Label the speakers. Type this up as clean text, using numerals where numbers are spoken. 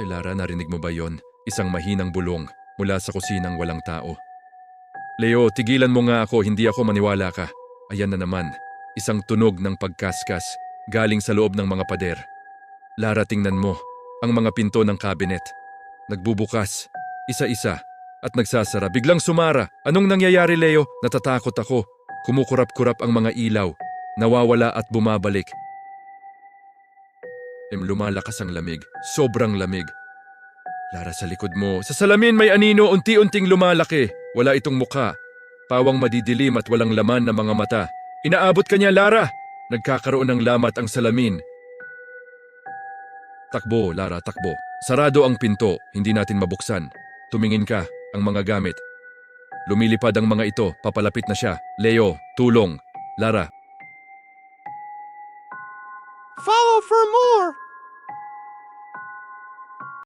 Speaker 1: Lara, narinig mo ba yon? Isang mahinang bulong mula sa kusinang walang tao. Leo, tigilan mo nga ako, hindi ako maniwala ka. Ayan na naman, isang tunog ng pagkaskas galing sa loob ng mga pader. Lara, tingnan mo, ang mga pinto ng kabinet. Nagbubukas, isa-isa, at nagsasara. Biglang sumara. Anong nangyayari, Leo? Natatakot ako. Kumukurap-kurap ang mga ilaw. Nawawala at bumabalik. Lumalakas ang lamig. Sobrang lamig. Lara, sa likod mo. Sa salamin may anino, unti-unting lumalaki. Wala itong mukha. Pawang madidilim at walang laman na mga mata. Inaabot ka niya, Lara! Nagkakaroon ng lamat ang salamin. Takbo, Lara, takbo. Sarado ang pinto, hindi natin mabuksan. Tumingin ka, ang mga gamit. Lumilipad ang mga ito, papalapit na siya. Leo, tulong. Lara.
Speaker 2: Follow for more!